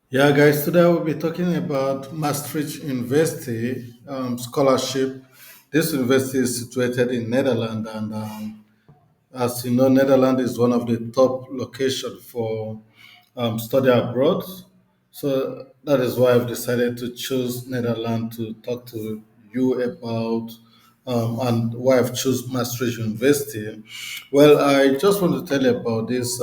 Yeah, guys, today we'll be talking about Maastricht University scholarship. This university is situated in Netherlands, and as you know, Netherlands is one of the top locations for study abroad. So that is why I've decided to choose Netherlands to talk to you about, and why I've chosen Maastricht University. Well, I just want to tell you about this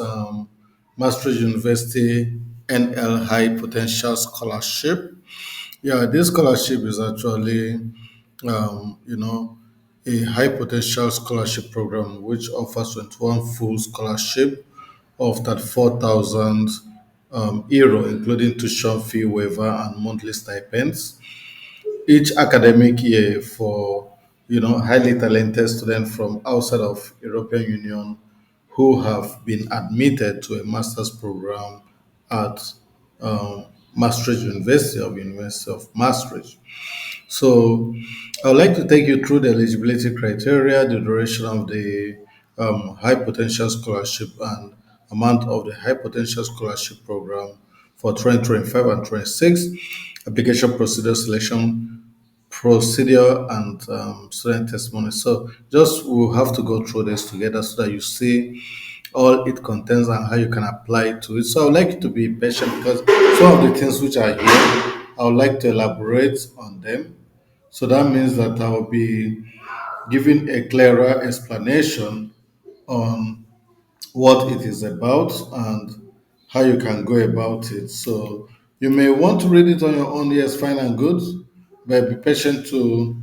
Maastricht University NL High Potential Scholarship. Yeah, this scholarship is actually, you know, a high potential scholarship program which offers 21 full scholarship of that 4,000 euro, including tuition fee waiver and monthly stipends each academic year for highly talented students from outside of European Union who have been admitted to a master's program at Maastricht University of Maastricht. So I would like to take you through the eligibility criteria, the duration of the high potential scholarship, and amount of the high potential scholarship program for 2025 and 26, application procedure selection procedure and student testimony. So just we'll have to go through this together so that you see all it contains and how you can apply to it. So I would like you to be patient because some of the things which are here, I would like to elaborate on them. So that means that I will be giving a clearer explanation on what it is about and how you can go about it. So you may want to read it on your own, yes, fine and good, but be patient to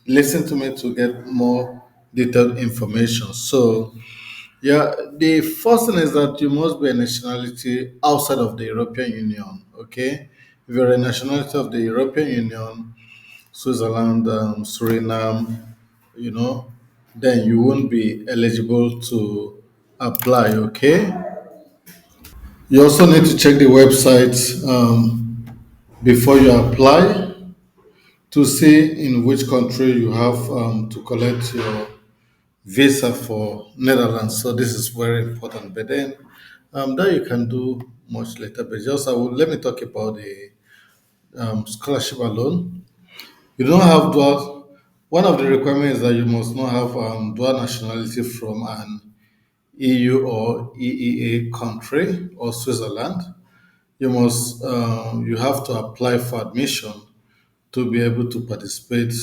listen to me to get more detailed information. So yeah, the first thing is that you must be a nationality outside of the European Union. Okay, if you're a nationality of the European Union, Switzerland, Suriname, you know, then you won't be eligible to apply. Okay. You also need to check the website before you apply to see in which country you have to collect your visa for Netherlands. So this is very important. But then that you can do much later. But just let me talk about the scholarship alone. You don't have dual. One of the requirements is that you must not have dual nationality from an EU or EEA country or Switzerland. You have to apply for admission to be able to participate.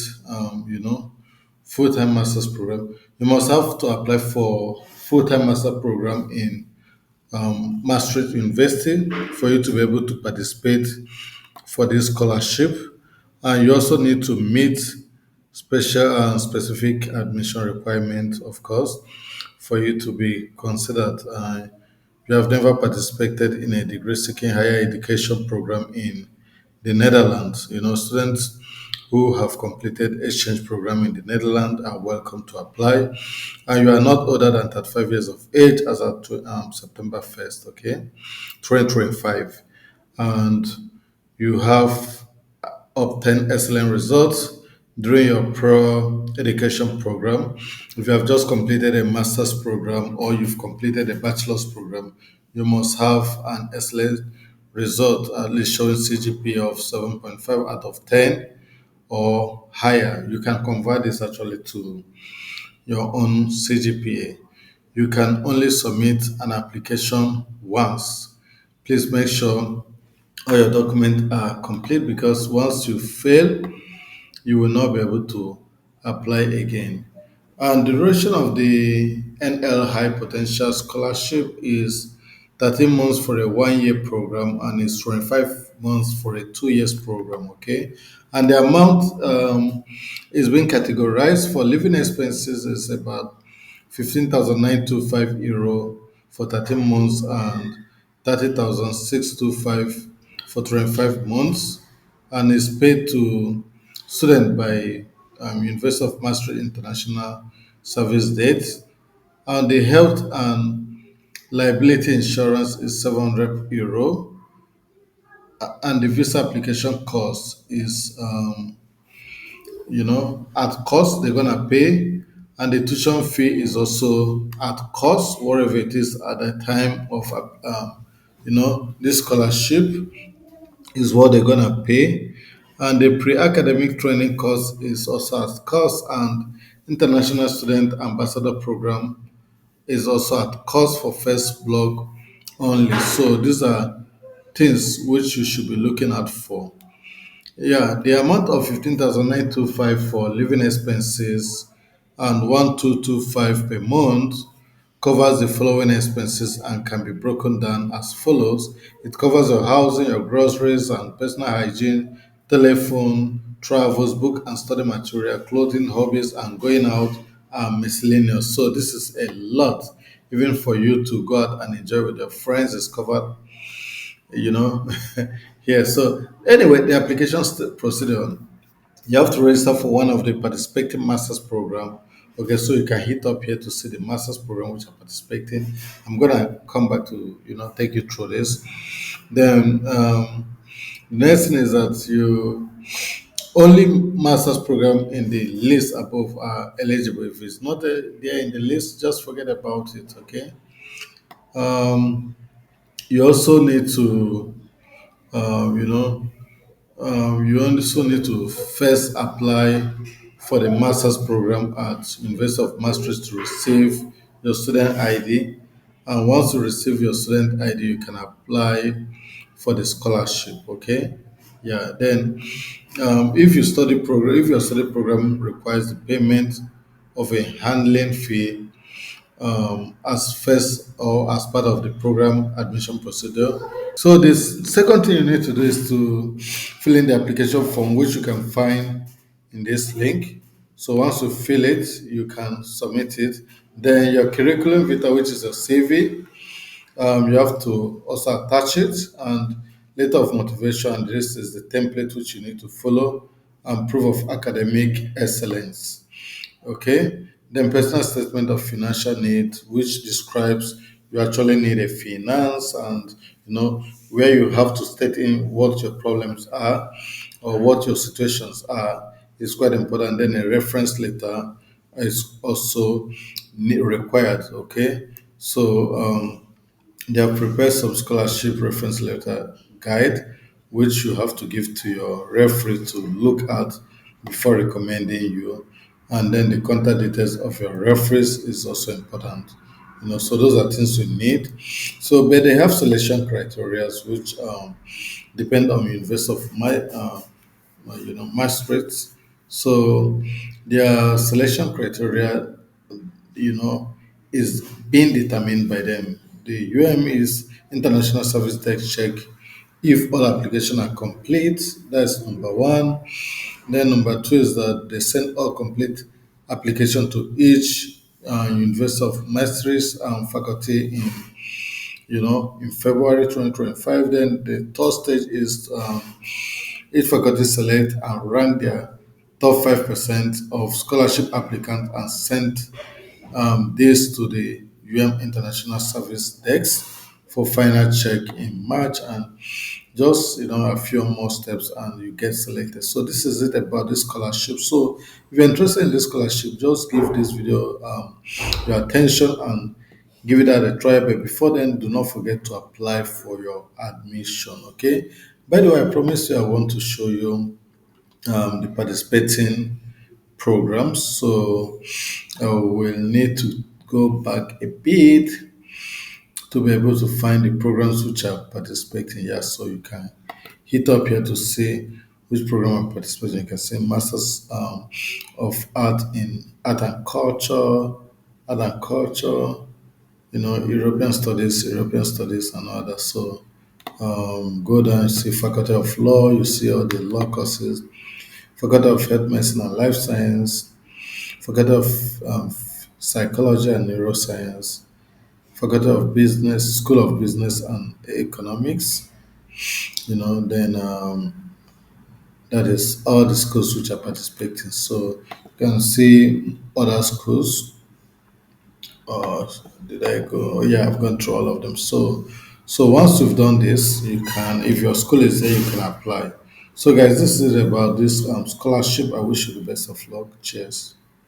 Full-time master's program. You must have to apply for full-time master program in Maastricht University for you to be able to participate for this scholarship. And you also need to meet special and specific admission requirements, of course, for you to be considered. You have never participated in a degree seeking higher education program in the Netherlands. Students who have completed exchange program in the Netherlands are welcome to apply. And you are not older than 35 years of age as of September 1st, okay, 2025. And you have obtained excellent results during your pro education program. If you have just completed a master's program or you've completed a bachelor's program, you must have an excellent result, at least showing CGPA of 7.5 out of 10 or higher. You can convert this actually to your own CGPA. You can only submit an application once. Please make sure all your documents are complete because once you fail, you will not be able to apply again. And the duration of the NL High Potential Scholarship is 13 months for a 1 year program and it's 25 months for a 2 years program, okay? And the amount is being categorized for living expenses is about 15,925 euro for 13 months and 30,625 for 25 months and is paid to student by University of Maastricht International Service Date. And the health and liability insurance is 700 euro, and the visa application cost is at cost they're gonna pay, and the tuition fee is also at cost whatever it is at the time of this scholarship. is what they're gonna pay, and the pre-academic training course is also at cost, and international student ambassador program is also at cost for first block only. So these are things which you should be looking out for. Yeah, the amount of 15,925 for living expenses and 1,225 per month covers the following expenses and can be broken down as follows. It covers your housing, your groceries and personal hygiene, telephone, travels, book and study material, clothing, hobbies, and going out and miscellaneous. So this is a lot. Even for you to go out and enjoy with your friends is covered, you know. Yeah, so anyway, the application procedure, you have to register for one of the participating master's program. Okay, so you can hit up here to see the master's program which are participating. I'm gonna come back to take you through this. Then the next thing is that you only master's program in the list above are eligible. If it's not there in the list, just forget about it. Okay. You also need to you know you also need to first apply for the master's program at University of Maastricht to receive your student ID. And once you receive your student ID, you can apply for the scholarship. Okay, yeah. Then, if your study program requires the payment of a handling fee as first or as part of the program admission procedure. So this second thing you need to do is to fill in the application form, which you can find in this link. So once you fill it, you can submit it. Then your curriculum vitae, which is your CV, you have to also attach it, and letter of motivation. This is the template which you need to follow, and proof of academic excellence. Okay. Then personal statement of financial need, which describes you actually need a finance, and where you have to state in what your problems are or what your situations are is quite important. Then a reference letter is also required. Okay. So they have prepared some scholarship reference letter guide, which you have to give to your referee to look at before recommending you. And then the contact details of your referees is also important. So those are things you need. So, but they have selection criteria which depend on University of Maastricht. So their selection criteria you know, is being determined by them. The UM is international service desk check. If all applications are complete, that's number one. Then number two is that they send all complete application to each University of Maastricht faculty in February 2025. Then the third stage is each faculty select and rank their top 5% of scholarship applicants and send this to the International Service Desk for final check in March, and just a few more steps and you get selected. So this is it about this scholarship. So if you're interested in this scholarship, just give this video your attention and give it a try. But before then, do not forget to apply for your admission. Okay. By the way, I promise you I want to show you the participating programs. So we'll need to go back a bit to be able to find the programs which are participating here. So you can hit up here to see which program are participating. You can see Masters of Art in Art and Culture, European Studies, and others. So go down, see Faculty of Law, you see all the law courses, Faculty of Health Medicine and Life Science, Faculty of Psychology and Neuroscience, Faculty of Business, School of Business and Economics. Then that is all the schools which are participating. So you can see other schools. Did I go? Oh, yeah, I've gone through all of them. So once you've done this, you can, if your school is there, you can apply. So guys, this is about this scholarship. I wish you the best of luck. Cheers.